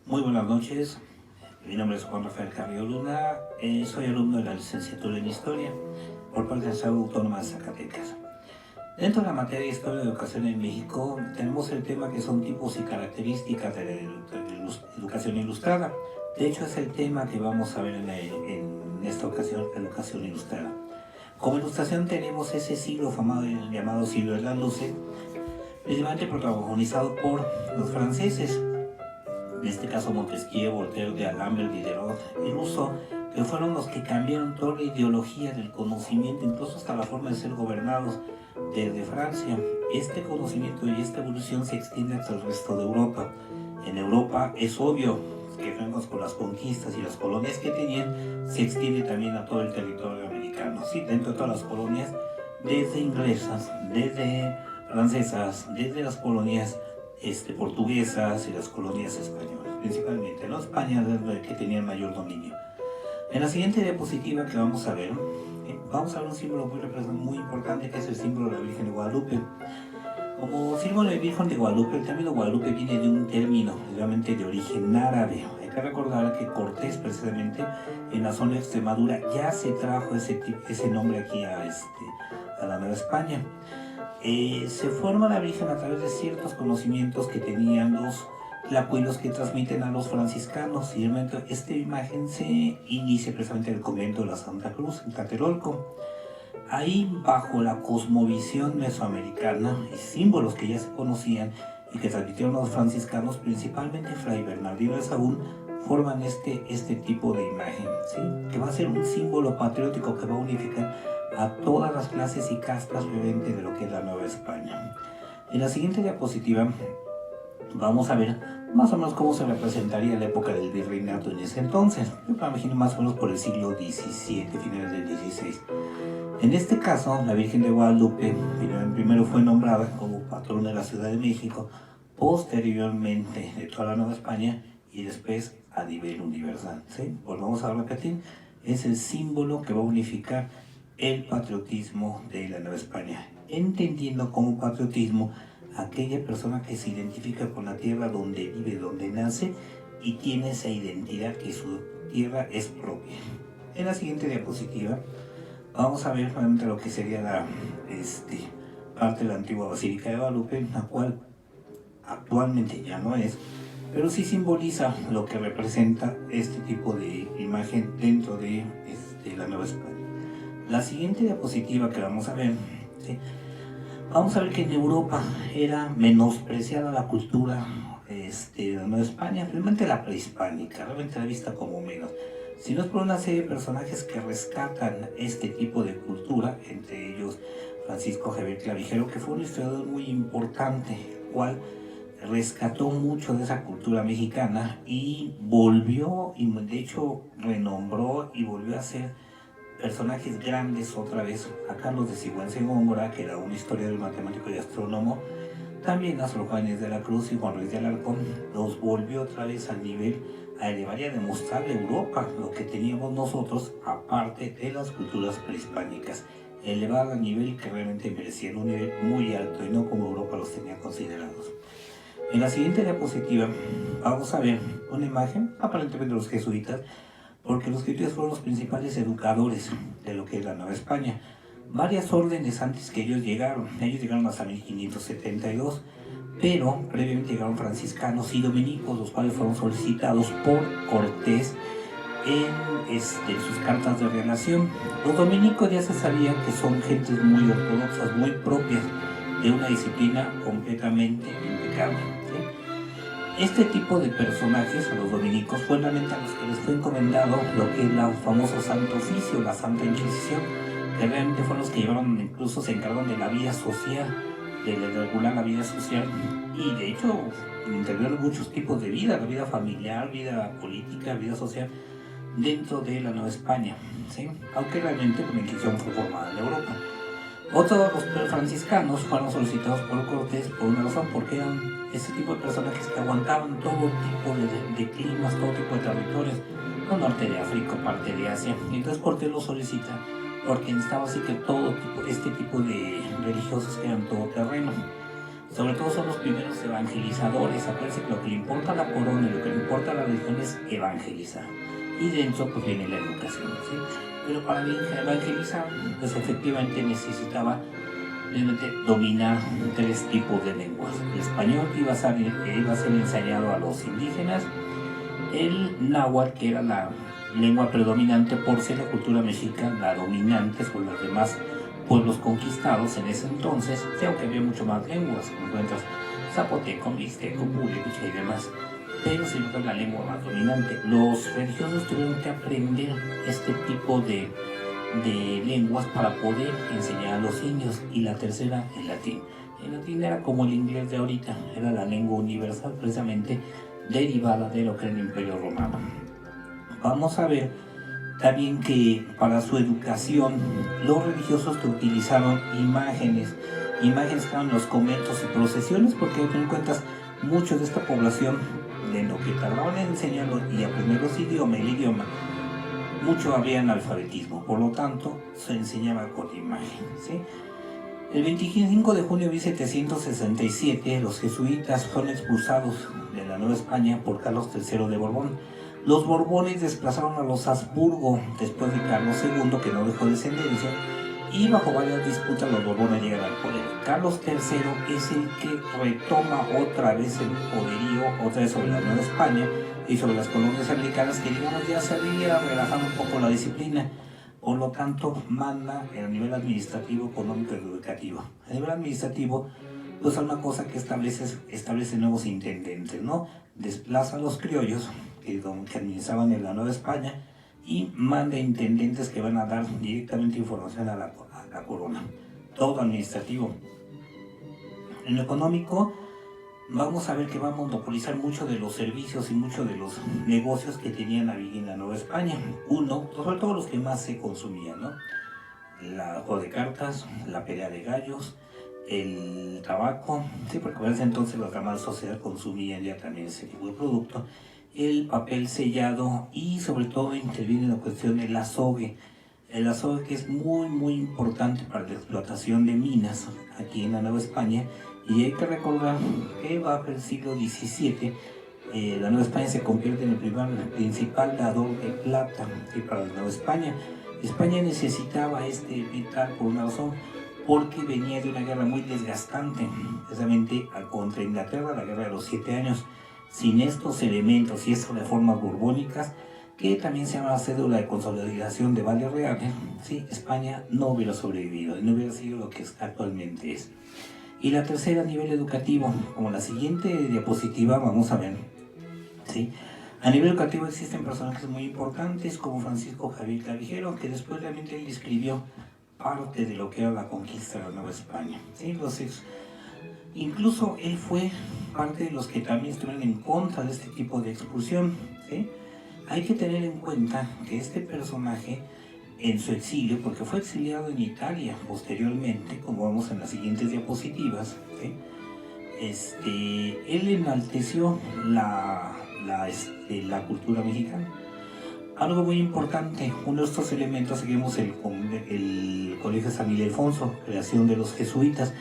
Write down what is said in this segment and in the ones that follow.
Muy buenas noches, mi nombre es Juan Rafael Carrillo Luna, soy alumno de la licenciatura en Historia por parte de la Ciudad Autónoma de Zacatecas. Dentro de la materia de Historia de Educación en México tenemos el tema que son tipos y características de la educación ilustrada. De hecho es el tema que vamos a ver en esta ocasión, educación ilustrada. Como ilustración tenemos ese siglo llamado siglo de las luces, principalmente protagonizado por los franceses. En este caso Montesquieu, Voltaire, D'Alembert, Diderot y Rousseau, que fueron los que cambiaron toda la ideología del conocimiento, incluso hasta la forma de ser gobernados desde Francia. Este conocimiento y esta evolución se extiende hasta el resto de Europa. En Europa es obvio que vemos con las conquistas y las colonias que tenían, se extiende también a todo el territorio americano. Sí, dentro de todas las colonias, desde inglesas, desde francesas, desde las colonias portuguesas y las colonias españolas, principalmente, ¿no? España es la que tenía el mayor dominio. En la siguiente diapositiva que vamos a ver un símbolo muy importante, que es el símbolo de la Virgen de Guadalupe. Como símbolo de Virgen de Guadalupe, el término Guadalupe viene de un término realmente de origen árabe. Hay que recordar que Cortés, precisamente, en la zona de Extremadura, ya se trajo ese nombre aquí a la Nueva España. Se forma la Virgen a través de ciertos conocimientos que tenían los tlacuilos que transmiten a los franciscanos, y realmente esta imagen se inicia precisamente en el convento de la Santa Cruz, en Tlatelolco. Ahí, bajo la cosmovisión mesoamericana y símbolos que ya se conocían y que transmitieron los franciscanos, principalmente Fray Bernardino de Sahagún, forman este tipo de imagen, ¿sí? Que va a ser un símbolo patriótico que va a unificar a todas las clases y castas realmente de lo que es la Nueva España. En la siguiente diapositiva vamos a ver más o menos cómo se representaría la época del virreinato en ese entonces. Yo me imagino más o menos por el siglo XVII, finales del XVI. En este caso, la Virgen de Guadalupe primero fue nombrada como patrona de la Ciudad de México, posteriormente de toda la Nueva España y después a nivel universal, ¿sí? Volvamos a repetir, es el símbolo que va a unificar el patriotismo de la Nueva España, entendiendo como patriotismo aquella persona que se identifica con la tierra donde vive, donde nace y tiene esa identidad que su tierra es propia. En la siguiente diapositiva vamos a ver realmente lo que sería la parte de la antigua Basílica de Guadalupe, la cual actualmente ya no es, pero sí simboliza lo que representa este tipo de imagen dentro de la Nueva España. La siguiente diapositiva que vamos a ver, ¿sí? Vamos a ver que en Europa era menospreciada la cultura de la Nueva España, realmente la prehispánica, realmente la vista como menos. Si no es por una serie de personajes que rescatan este tipo de cultura, entre ellos Francisco Javier Clavijero, que fue un historiador muy importante, el cual rescató mucho de esa cultura mexicana y volvió, y de hecho renombró y volvió a hacer personajes grandes otra vez, a Carlos de Sigüenza y Góngora, que era un historiador, matemático y astrónomo, también a Sor Juana Inés de la Cruz y Juan Ruiz de Alarcón, los volvió otra vez al nivel, a elevar y a demostrarle a Europa lo que teníamos nosotros, aparte de las culturas prehispánicas, elevar al nivel que realmente merecían, un nivel muy alto y no como Europa los tenía considerados. En la siguiente diapositiva vamos a ver una imagen, aparentemente de los jesuitas, porque los jesuitas fueron los principales educadores de lo que es la Nueva España. Varias órdenes antes que ellos llegaron hasta 1572, pero previamente llegaron franciscanos y dominicos, los cuales fueron solicitados por Cortés en sus cartas de relación. Los dominicos ya se sabía que son gentes muy ortodoxas, muy propias de una disciplina completamente impecable. Este tipo de personajes, a los dominicos, fueron realmente a los que les fue encomendado lo que es el famoso Santo Oficio, la Santa Inquisición, que realmente fueron los que llevaron, incluso se encargaron de la vida social, de regular la vida social, y de hecho intervinieron muchos tipos de vida, la vida familiar, vida política, vida social, dentro de la Nueva España, ¿sí? Aunque realmente la Inquisición fue formada en Europa. Otros los franciscanos fueron solicitados por Cortés por una razón, porque eran ese tipo de personajes que aguantaban todo tipo de climas, todo tipo de territorios, el norte de África, parte de Asia. Y entonces Cortés los solicita porque necesitaba así que este tipo de religiosos que eran todoterreno. sobre todo son los primeros evangelizadores. Acuérdense que lo que le importa a la corona y lo que le importa a la religión es evangelizar. Y dentro pues viene la educación, ¿sí? Pero para evangelizar, pues efectivamente necesitaba realmente dominar 3 tipos de lenguas. El español, que iba a ser enseñado a los indígenas, el náhuatl, que era la lengua predominante por ser la cultura mexica la dominante sobre los demás pueblos conquistados en ese entonces, sí, aunque había mucho más lenguas, como encuentras zapoteco, mixteco, purépecha y demás, pero siempre fue la lengua más dominante. Los religiosos tuvieron que aprender este tipo de lenguas para poder enseñar a los indios, y la tercera, el latín. El latín era como el inglés de ahorita, era la lengua universal, precisamente derivada de lo que era el Imperio Romano. Vamos a ver también que para su educación los religiosos que utilizaron imágenes que eran los conventos y procesiones, porque hay que tener en cuenta mucho de esta población, de lo que tardaban en enseñarlo y aprender el idioma, mucho había analfabetismo, por lo tanto se enseñaba con imagen, ¿sí? El 25 de junio de 1767 los jesuitas fueron expulsados de la Nueva España por Carlos III de Borbón. Los Borbones desplazaron a los Habsburgo después de Carlos II, que no dejó descendencia, y bajo varias disputas los Borbones llegan al poder. Carlos III es el que retoma otra vez el poderío, otra vez sobre la Nueva España y sobre las colonias americanas, que digamos ya se había relajado un poco la disciplina. Por lo tanto, manda a nivel administrativo, económico y educativo. A nivel administrativo, pues una cosa que establece nuevos intendentes, ¿no? Desplaza a los criollos que administraban en la Nueva España y manda intendentes que van a dar directamente información a la corona. Todo administrativo. En lo económico, vamos a ver que va a monopolizar mucho de los servicios y mucho de los negocios que tenían en la Nueva España. Uno, sobre todo los que más se consumían, ¿no? La juego de cartas, la pelea de gallos, el tabaco, sí, porque en ese entonces la demás sociedad consumían ya también ese tipo de producto, el papel sellado, y sobre todo interviene en la cuestión del azogue. El azogue, que es muy importante para la explotación de minas aquí en la Nueva España. Y hay que recordar que bajo el siglo XVII la Nueva España se convierte en el principal dador de plata para la Nueva España. España necesitaba este metal por una razón, porque venía de una guerra muy desgastante, precisamente contra Inglaterra, la guerra de los 7 años. Sin estos elementos y estas reformas borbónicas, que también se llama cédula de consolidación de vales reales, ¿sí? España no hubiera sobrevivido y no hubiera sido lo que actualmente es. Y la tercera, a nivel educativo, como la siguiente diapositiva vamos a ver, ¿sí? A nivel educativo existen personajes muy importantes como Francisco Javier Clavijero, que después realmente él escribió parte de lo que era la conquista de la Nueva España, ¿sí? Entonces, incluso él fue parte de los que también estuvieron en contra de este tipo de expulsión, ¿sí? Hay que tener en cuenta que este personaje, en su exilio, porque fue exiliado en Italia posteriormente, como vemos en las siguientes diapositivas, ¿sí? Él enalteció la cultura mexicana. Algo muy importante, uno de estos elementos, seguimos el Colegio San Ildefonso, creación de los jesuitas.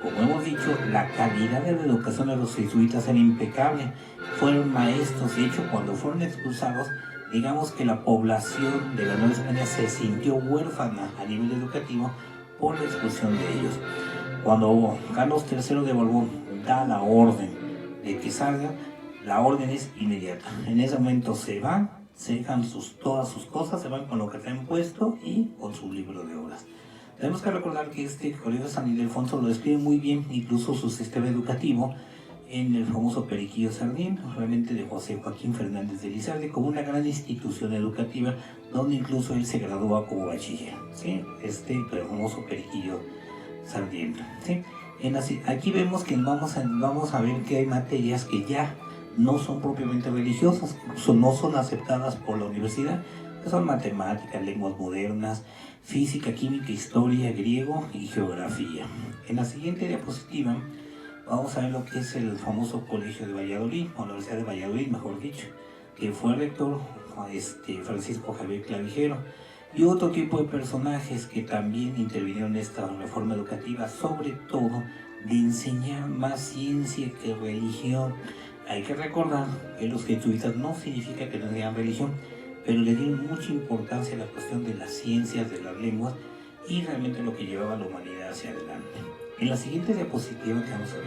Como hemos dicho, la calidad de la educación de los jesuitas era impecable. Fueron maestros, de hecho, cuando fueron expulsados, digamos que la población de la Nueva España se sintió huérfana a nivel educativo por la expulsión de ellos. Cuando Carlos III de Borbón da la orden de que salga, la orden es inmediata. En ese momento se van, se dejan todas sus cosas, se van con lo que traen puesto y con su libro de obras. Tenemos que recordar que este Colegio San Ildefonso lo describe muy bien, incluso su sistema educativo, en el famoso Periquillo Sardiento, realmente de José Joaquín Fernández de Lizalde, como una gran institución educativa donde incluso él se gradúa como bachiller, ¿sí? El famoso Periquillo Sardiento, ¿sí? Aquí vemos que vamos a ver que hay materias que ya no son propiamente religiosas, no son aceptadas por la universidad, que son matemáticas, lenguas modernas, física, química, historia, griego y geografía. En la siguiente diapositiva vamos a ver lo que es el famoso Colegio de Valladolid, o la Universidad de Valladolid, mejor dicho, que fue rector Francisco Javier Clavijero, y otro tipo de personajes que también intervinieron en esta reforma educativa, sobre todo de enseñar más ciencia que religión. Hay que recordar que los jesuitas no significa que no tengan religión, pero le dieron mucha importancia a la cuestión de las ciencias, de las lenguas y realmente lo que llevaba a la humanidad hacia adelante. En la siguiente diapositiva que vamos a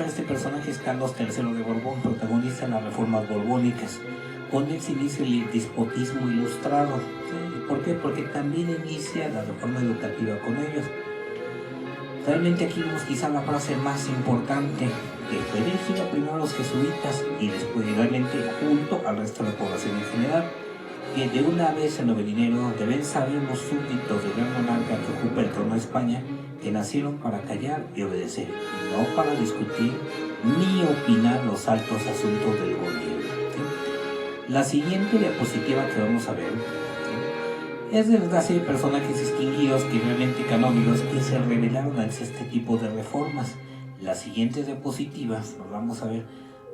ver este personaje es Carlos III de Borbón, protagonista de las reformas borbónicas. Con él se inicia el despotismo ilustrado. ¿Sí? ¿Por qué? Porque también inicia la reforma educativa con ellos. Realmente aquí vemos quizá la frase más importante, que fue dirigida primero a los jesuitas y después realmente junto al resto de la población en general, que de una vez en lo venidero deben saber los súbditos del gran monarca que ocupa el trono de España, que nacieron para callar y obedecer, no para discutir ni opinar los altos asuntos del gobierno. ¿Sí? La siguiente diapositiva que vamos a ver, ¿sí?, es de la serie de personajes distinguidos que realmente canónicos que se revelaron ante este tipo de reformas. Las siguientes diapositivas nos vamos a ver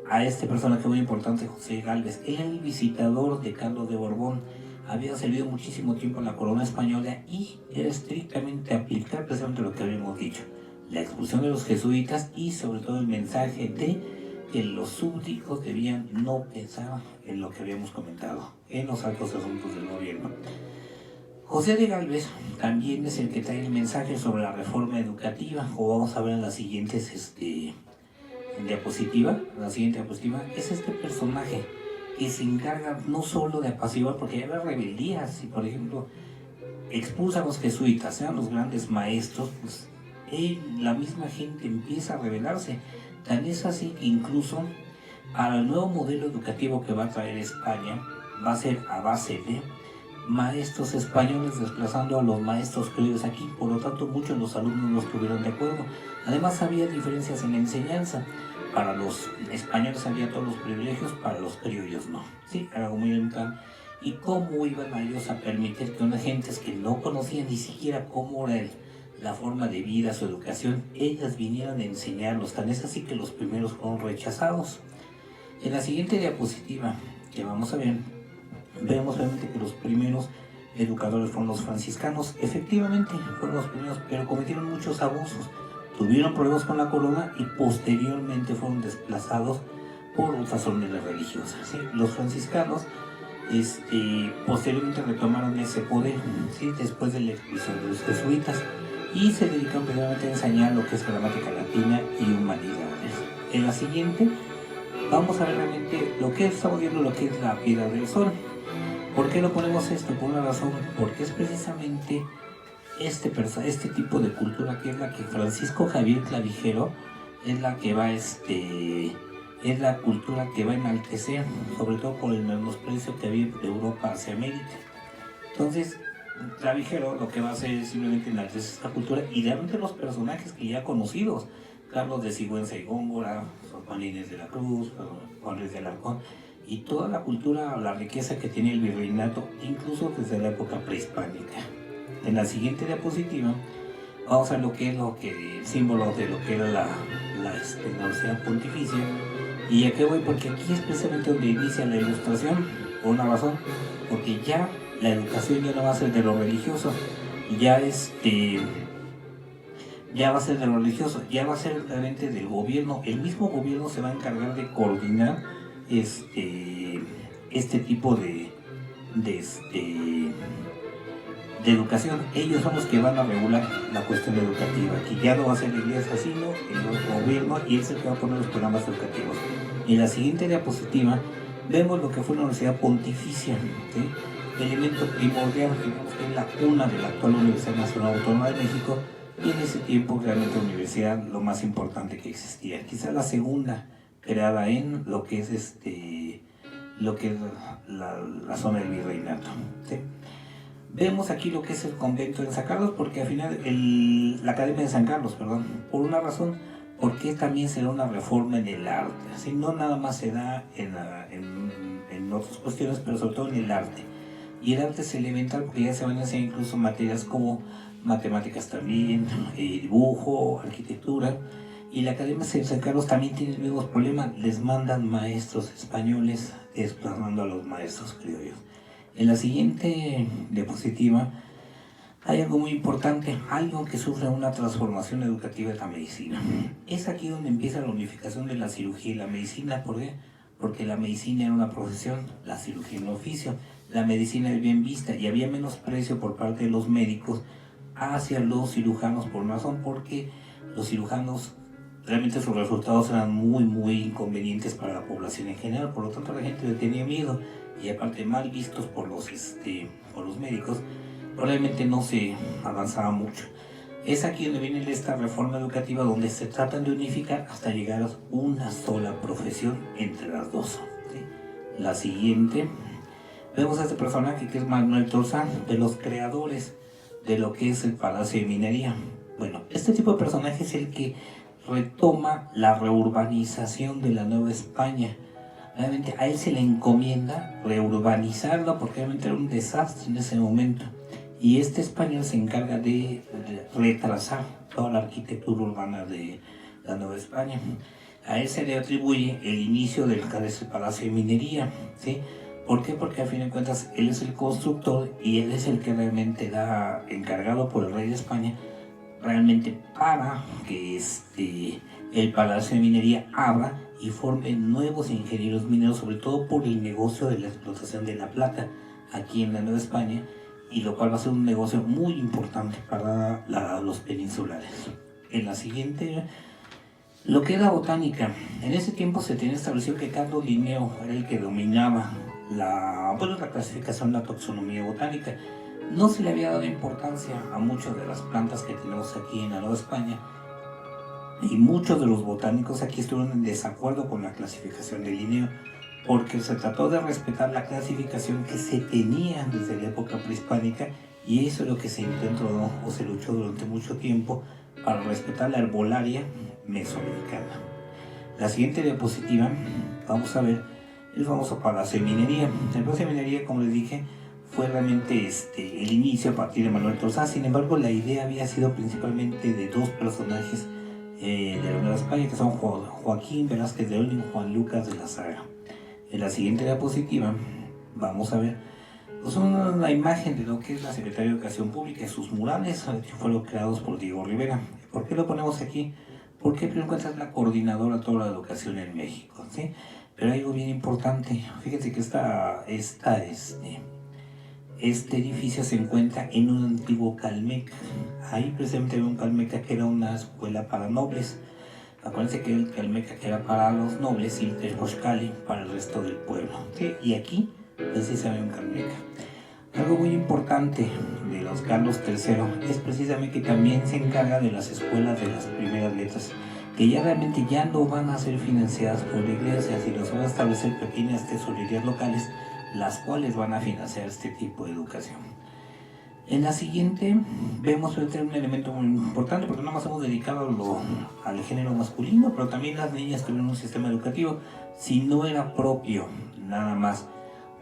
a este personaje muy importante, José Gálvez. Él era el visitador de Carlos de Borbón, había servido muchísimo tiempo en la corona española y era estrictamente aplicar precisamente lo que habíamos dicho, la expulsión de los jesuitas y sobre todo el mensaje de que los súbditos debían no pensar en lo que habíamos comentado, en los altos asuntos del gobierno. José de Gálvez también es el que trae el mensaje sobre la reforma educativa, como vamos a ver en las siguientes diapositiva. La siguiente diapositiva es este personaje que se encarga no solo de apaciguar, porque había rebeldías, si por ejemplo expulsa a los jesuitas, sean los grandes maestros, pues la misma gente empieza a rebelarse. Tan es así que incluso para el nuevo modelo educativo que va a traer España va a ser a base de maestros españoles desplazando a los maestros criollos aquí, por lo tanto muchos de los alumnos no estuvieron de acuerdo. Además había diferencias en la enseñanza, para los españoles había todos los privilegios, para los criollos no, ¿sí? Era algo muy elemental. ¿Y cómo iban a ellos a permitir que unas gentes que no conocían ni siquiera cómo era la forma de vida, su educación, ellas vinieran a enseñarlos? Tan es así que los primeros fueron rechazados. En la siguiente diapositiva que vamos a ver, vemos realmente que los primeros educadores fueron los franciscanos. Efectivamente fueron los primeros, pero cometieron muchos abusos, tuvieron problemas con la corona y posteriormente fueron desplazados por otras órdenes religiosas, ¿sí? Los franciscanos posteriormente retomaron ese poder, ¿sí?, después de la expulsión de los jesuitas, y se dedicaron primeramente a enseñar lo que es gramática latina y humanidades. En la siguiente vamos a ver realmente lo que estamos viendo, lo que es la Piedra del Sol. ¿Por qué lo ponemos esto? Por una razón, porque es precisamente este tipo de cultura que es la que Francisco Javier Clavijero es la que va es la cultura que va a enaltecer, sobre todo por el menosprecio que había de Europa hacia América. Entonces Clavijero lo que va a hacer es simplemente enaltecer esta cultura y realmente los personajes que ya conocidos, Carlos de Sigüenza y Góngora, Juan Inés de la Cruz, Juan Luis de Alarcón, y toda la cultura, la riqueza que tiene el virreinato, incluso desde la época prehispánica. En la siguiente diapositiva vamos a ver lo que es símbolo de lo que era la Universidad Pontificia. ¿Y a qué voy? Porque aquí es precisamente donde inicia la ilustración, por una razón, porque ya la educación ya no va a ser de lo religioso, ya va a ser de lo religioso, ya va a ser realmente del gobierno. El mismo gobierno se va a encargar de coordinar este tipo de educación. Ellos son los que van a regular la cuestión educativa, que ya no va a ser la iglesia sino el gobierno, y es el que va a poner los programas educativos. En la siguiente diapositiva vemos lo que fue la Universidad Pontificia, ¿sí?, elemento primordial, que es la cuna de la actual Universidad Nacional Autónoma de México, y en ese tiempo realmente la universidad lo más importante que existía, quizá la segunda creada en lo que es la zona del virreinato, ¿sí? Vemos aquí lo que es el convento de San Carlos, porque al final la Academia de San Carlos, perdón, por una razón, porque también se da una reforma en el arte, ¿sí? No nada más se da en otras cuestiones, pero sobre todo en el arte. Y el arte es elemental porque ya se van a hacer incluso materias como matemáticas también, dibujo, arquitectura. Y la Academia de San Carlos también tiene el mismo problema, les mandan maestros españoles desplazando a los maestros criollos. En la siguiente diapositiva hay algo muy importante, algo que sufre una transformación educativa de la medicina. Es aquí donde empieza la unificación de la cirugía y la medicina. ¿Por qué? Porque la medicina era una profesión, la cirugía era un oficio. La medicina es bien vista y había menosprecio por parte de los médicos hacia los cirujanos por una razón, porque los cirujanos realmente sus resultados eran muy inconvenientes para la población en general, por lo tanto la gente le tenía miedo y aparte mal vistos por los médicos, probablemente no se avanzaba mucho. Es aquí donde viene esta reforma educativa donde se tratan de unificar hasta llegar a una sola profesión entre las dos. ¿Sí? La siguiente, vemos a este personaje que es Manuel Torzán, de los creadores de lo que es el Palacio de Minería. Bueno, este tipo de personaje es el que retoma la reurbanización de la Nueva España. Realmente a él se le encomienda reurbanizarla porque realmente era un desastre en ese momento. Y este español se encarga de retrasar toda la arquitectura urbana de la Nueva España. A él se le atribuye el inicio del Palacio de Minería, ¿sí? ¿Por qué? Porque a fin de cuentas él es el constructor y él es el que realmente da encargado por el rey de España realmente para que el Palacio de Minería abra y forme nuevos ingenieros mineros, sobre todo por el negocio de la explotación de la plata aquí en la Nueva España, y lo cual va a ser un negocio muy importante para los peninsulares. En la siguiente, lo que era botánica. En ese tiempo se tenía establecido que Carlos Linneo era el que dominaba la clasificación, la taxonomía botánica. No se le había dado importancia a muchas de las plantas que tenemos aquí en la Nueva España y muchos de los botánicos aquí estuvieron en desacuerdo con la clasificación de Linneo porque se trató de respetar la clasificación que se tenía desde la época prehispánica y eso es lo que se intentó o se luchó durante mucho tiempo para respetar la herbolaria mesoamericana. La siguiente diapositiva, vamos a ver el famoso Palacio de Minería. El Palacio de Minería, como les dije, fue realmente el inicio a partir de Manuel Torzán. Sin embargo, la idea había sido principalmente de dos personajes de la Nueva España, que son Joaquín Velázquez de Olin y Juan Lucas de la Saga. En la siguiente diapositiva vamos a ver una imagen de lo que es la Secretaría de Educación Pública y sus murales que fueron creados por Diego Rivera. ¿Por qué lo ponemos aquí? Porque primero encuentras la coordinadora de toda la educación en México, ¿sí? Pero hay algo bien importante. Fíjense que este edificio se encuentra en un antiguo Calmeca. Ahí precisamente había un Calmeca que era una escuela para nobles. Acuérdense que el Calmeca que era para los nobles y el Texcoxcali para el resto del pueblo. ¿Sí? Y aquí precisamente un Calmeca. Algo muy importante de los Carlos III es precisamente que también se encarga de las escuelas de las primeras letras, que ya realmente ya no van a ser financiadas por la iglesia, sino se van a establecer pequeñas tesorerías locales, las cuales van a financiar este tipo de educación. En la siguiente vemos un elemento muy importante porque no más hemos dedicado al género masculino, pero también las niñas tuvieron un sistema educativo, si no era propio nada más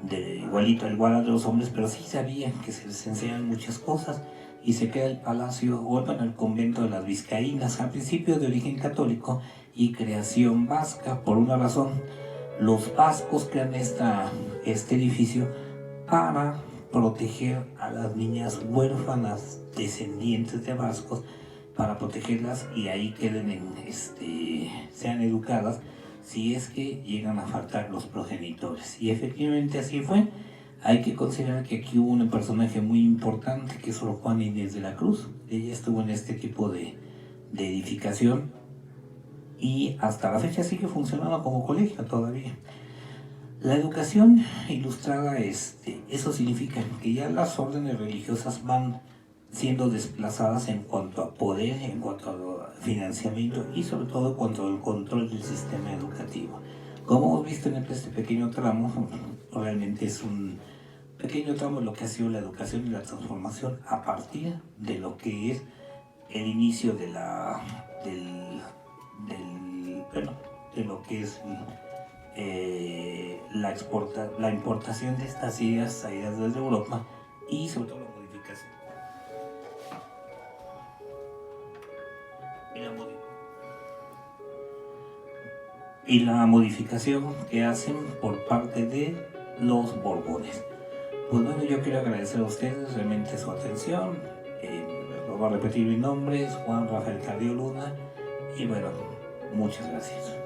igual a los hombres, pero sí sabían que se les enseñan muchas cosas y se crea el palacio, el convento de las Vizcaínas, al principio de origen católico y creación vasca. Por una razón, los vascos crean este edificio para proteger a las niñas huérfanas descendientes de vascos, para protegerlas y ahí sean educadas si es que llegan a faltar los progenitores. Y efectivamente así fue. Hay que considerar que aquí hubo un personaje muy importante que es Sor Juana Inés de la Cruz. Ella estuvo en este tipo de edificación y hasta la fecha sigue funcionando como colegio todavía. La educación ilustrada, eso significa que ya las órdenes religiosas van siendo desplazadas en cuanto a poder, en cuanto a financiamiento y sobre todo en cuanto al control del sistema educativo. Como hemos visto en este pequeño tramo, realmente es un pequeño tramo de lo que ha sido la educación y la transformación a partir de lo que es el inicio de lo que es la importación de estas ideas traídas desde Europa y sobre todo la modificación. Y la modificación que hacen por parte de los Borbones. Pues bueno, yo quiero agradecer a ustedes realmente su atención Voy a repetir mi nombre, es Juan Rafael Carrillo Luna, y bueno, muchas gracias.